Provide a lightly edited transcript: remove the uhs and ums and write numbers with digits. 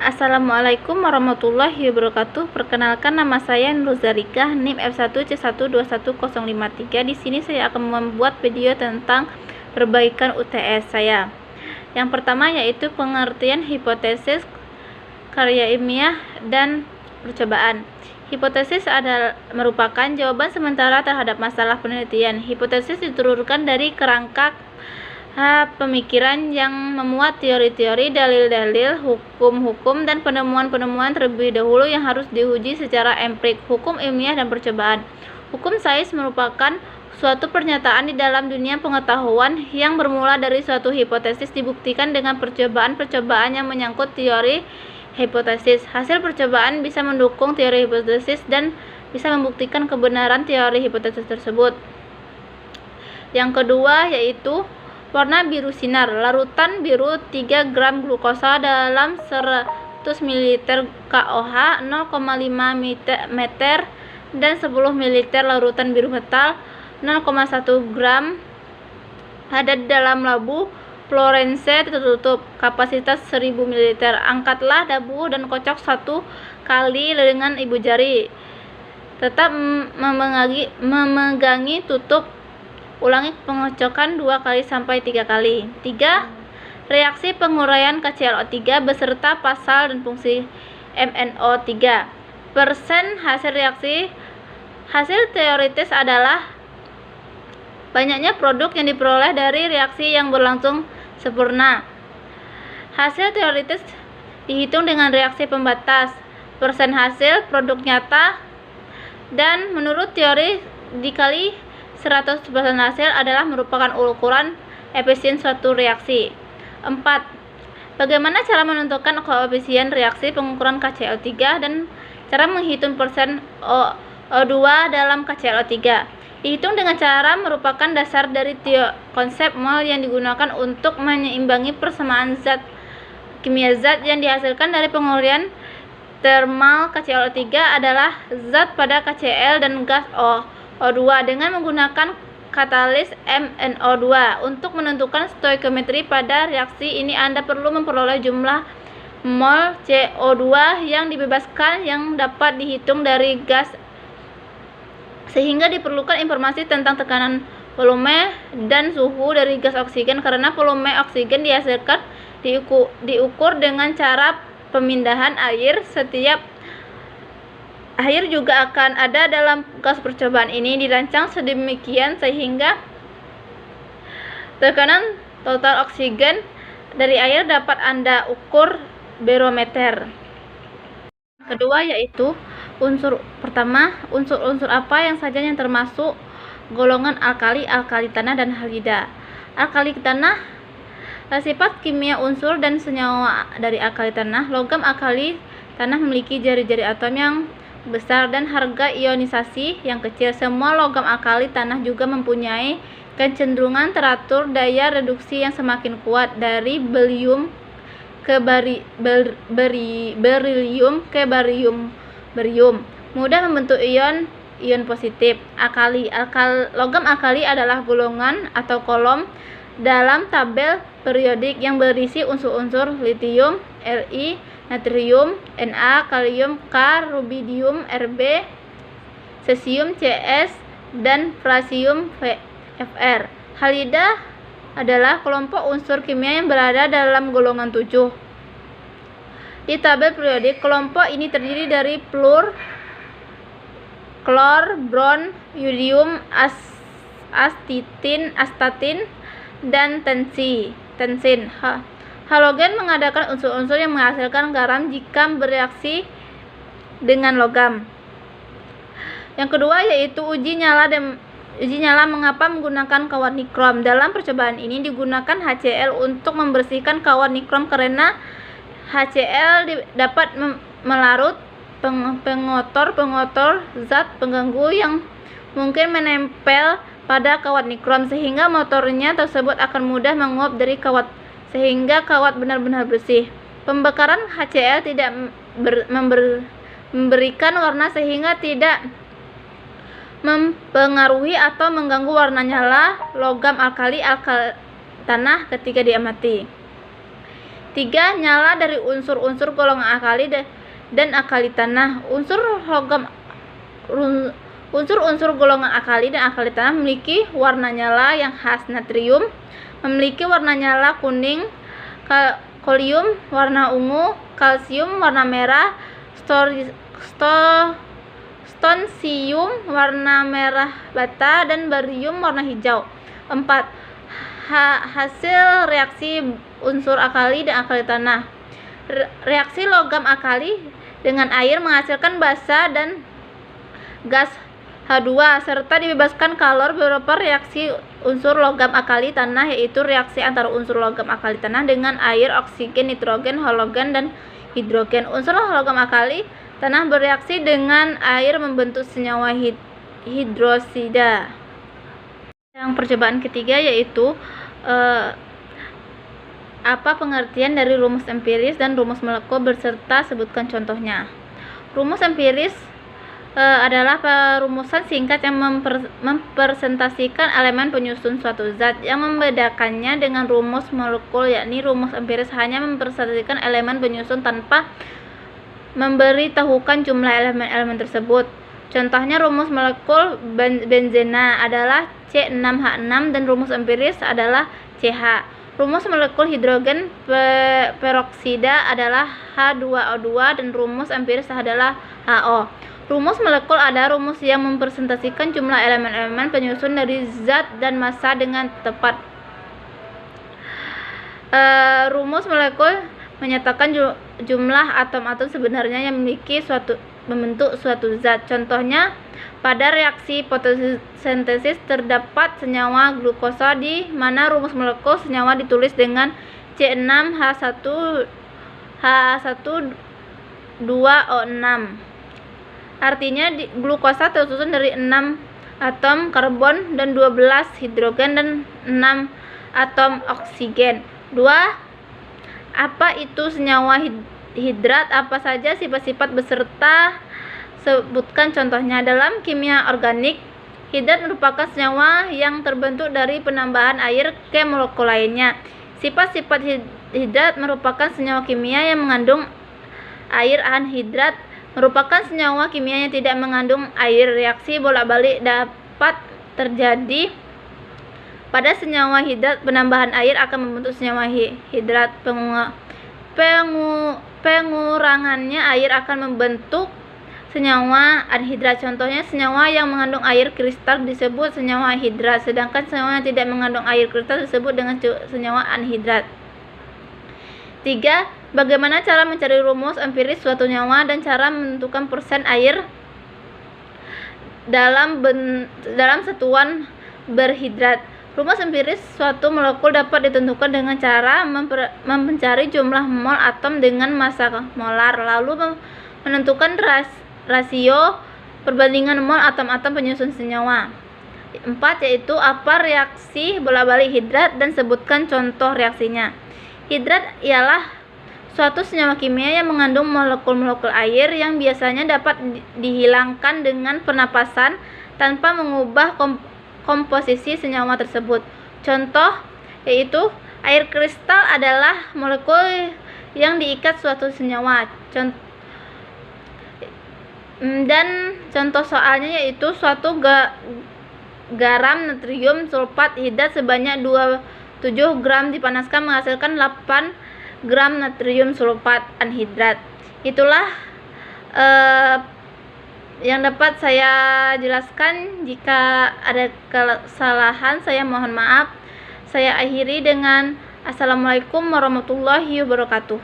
Assalamualaikum warahmatullahi wabarakatuh. Perkenalkan, nama saya Nur Zarikah, NIM F1C121053. Di sini saya akan membuat video tentang perbaikan UTS saya. Yang pertama yaitu pengertian hipotesis, karya ilmiah, dan percobaan. Hipotesis adalah merupakan jawaban sementara terhadap masalah penelitian. Hipotesis diturunkan dari kerangka pemikiran yang memuat teori-teori, dalil-dalil, hukum-hukum, dan penemuan-penemuan terlebih dahulu yang harus diuji secara empirik. Hukum ilmiah dan percobaan. Hukum sains merupakan suatu pernyataan di dalam dunia pengetahuan yang bermula dari suatu hipotesis dibuktikan dengan percobaan-percobaan yang menyangkut teori hipotesis. Hasil percobaan bisa mendukung teori hipotesis dan bisa membuktikan kebenaran teori hipotesis tersebut. Yang kedua yaitu warna biru sinar. Larutan biru 3 gram glukosa dalam 100 ml KOH 0,5 meter dan 10 ml larutan biru metal 0,1 gram ada di dalam labu fluorescent tertutup kapasitas 1000 ml. Angkatlah dabu dan kocok 1 kali dengan ibu jari. Tetap memegangi tutup. Ulangi pengocokan 2 kali sampai 3 kali. 3. Reaksi penguraian KClO3 beserta pasal dan fungsi MnO3. Persen hasil reaksi. Hasil teoritis adalah banyaknya produk yang diperoleh dari reaksi yang berlangsung sempurna. Hasil teoritis dihitung dengan reaksi pembatas. Persen hasil produk nyata, dan menurut teori dikali 100% hasil adalah merupakan ukuran efisien suatu reaksi. 4. Bagaimana cara menentukan koefisien reaksi pengukuran KClO3 dan cara menghitung persen O2 dalam KClO3. Dihitung dengan cara merupakan dasar dari konsep mol yang digunakan untuk menyeimbangi persamaan zat kimia. Zat yang dihasilkan dari penguraian termal KClO3 adalah zat pada KCl dan gas O2 dengan menggunakan katalis MnO2. Untuk menentukan stoikiometri pada reaksi ini, Anda perlu memperoleh jumlah mol CO2 yang dibebaskan yang dapat dihitung dari gas, sehingga diperlukan informasi tentang tekanan, volume, dan suhu dari gas oksigen. Karena volume oksigen dihasilkan diukur dengan cara pemindahan air. Setiap air juga akan ada dalam gas percobaan ini dirancang sedemikian sehingga tekanan total oksigen dari air dapat Anda ukur barometer. Kedua yaitu pertama, unsur-unsur apa yang saja yang termasuk golongan alkali tanah, dan halida. Alkali tanah, sifat kimia unsur dan senyawa dari alkali tanah. Logam alkali tanah memiliki jari-jari atom yang besar dan harga ionisasi yang kecil. Semua logam alkali tanah juga mempunyai kecenderungan teratur daya reduksi yang semakin kuat dari berium ke barium, mudah membentuk ion positif. Logam alkali adalah golongan atau kolom dalam tabel periodik yang berisi unsur-unsur litium, Li, natrium, Na, kalium, K, rubidium, Rb, cesium, Cs, dan frasium, Fr. Halida adalah kelompok unsur kimia yang berada dalam golongan 7. Di tabel periodik, kelompok ini terdiri dari fluor, klor, bron, yodium, astatin, dan tensin. Halogen mengadakan unsur-unsur yang menghasilkan garam jika bereaksi dengan logam. Yang kedua yaitu uji nyala mengapa menggunakan kawat nikrom. Dalam percobaan ini digunakan HCl untuk membersihkan kawat nikrom karena HCl dapat melarut pengotor zat pengganggu yang mungkin menempel pada kawat nikrom, sehingga motornya tersebut akan mudah menguap dari kawat sehingga kawat benar-benar bersih. Pembakaran HCl tidak memberikan warna sehingga tidak mempengaruhi atau mengganggu warna nyala logam alkali tanah ketika diamati. 3. Nyala dari unsur-unsur golongan alkali dan alkali tanah. Unsur-unsur golongan alkali dan alkali tanah memiliki warna nyala yang khas. Natrium memiliki warna nyala kuning, kalium warna ungu, kalsium warna merah, strontium warna merah bata, dan barium warna hijau. 4. Hasil reaksi unsur alkali dan alkali tanah. Reaksi logam alkali dengan air menghasilkan basa dan gas H2 serta dibebaskan kalor. Beberapa reaksi unsur logam alkali tanah yaitu reaksi antara unsur logam alkali tanah dengan air, oksigen, nitrogen, halogen, dan hidrogen. Unsur logam alkali tanah bereaksi dengan air membentuk senyawa hidrosida. Yang percobaan ketiga yaitu apa pengertian dari rumus empiris dan rumus molekul beserta sebutkan contohnya. Rumus empiris adalah perumusan singkat yang mempresentasikan elemen penyusun suatu zat. Yang membedakannya dengan rumus molekul yakni rumus empiris hanya mempresentasikan elemen penyusun tanpa memberitahukan jumlah elemen-elemen tersebut. Contohnya rumus molekul benzena adalah C6H6 dan rumus empiris adalah CH. Rumus molekul hidrogen peroksida adalah H2O2 dan rumus empiris adalah HO. Rumus molekul adalah rumus yang mempresentasikan jumlah elemen-elemen penyusun dari zat dan massa dengan tepat. Rumus molekul menyatakan jumlah atom-atom sebenarnya yang membentuk suatu zat. Contohnya, pada reaksi fotosintesis terdapat senyawa glukosa di mana rumus molekul senyawa ditulis dengan C6H12O6. Artinya glukosa tersusun dari 6 atom karbon dan 12 hidrogen dan 6 atom oksigen. 2. Apa itu senyawa hidrat? Apa saja sifat-sifat beserta sebutkan contohnya. Dalam kimia organik, hidrat merupakan senyawa yang terbentuk dari penambahan air ke molekul lainnya. Sifat-sifat hidrat merupakan senyawa kimia yang mengandung air. Anhidrat merupakan senyawa kimia yang tidak mengandung air. Reaksi bolak-balik dapat terjadi pada senyawa hidrat. Penambahan air akan membentuk senyawa hidrat. Pengurangannya air akan membentuk senyawa anhidrat. Contohnya, senyawa yang mengandung air kristal disebut senyawa hidrat, sedangkan senyawa yang tidak mengandung air kristal disebut dengan senyawa anhidrat. 3. Bagaimana cara mencari rumus empiris suatu senyawa dan cara menentukan persen air dalam satuan berhidrat. Rumus empiris suatu molekul dapat ditentukan dengan cara mencari jumlah mol atom dengan massa molar, lalu menentukan rasio perbandingan mol atom-atom penyusun senyawa. 4. Yaitu apa reaksi bolak-balik hidrat dan sebutkan contoh reaksinya. Hidrat ialah suatu senyawa kimia yang mengandung molekul-molekul air yang biasanya dapat dihilangkan dengan pernapasan tanpa mengubah komposisi senyawa tersebut. Contoh yaitu air kristal adalah molekul yang diikat suatu senyawa. Dan contoh soalnya yaitu suatu garam natrium sulfat hidrat sebanyak 27 gram dipanaskan menghasilkan 8 gram natrium sulfat anhidrat. Itulah yang dapat saya jelaskan. Jika ada kesalahan saya mohon maaf. Saya akhiri dengan Assalamualaikum warahmatullahi wabarakatuh.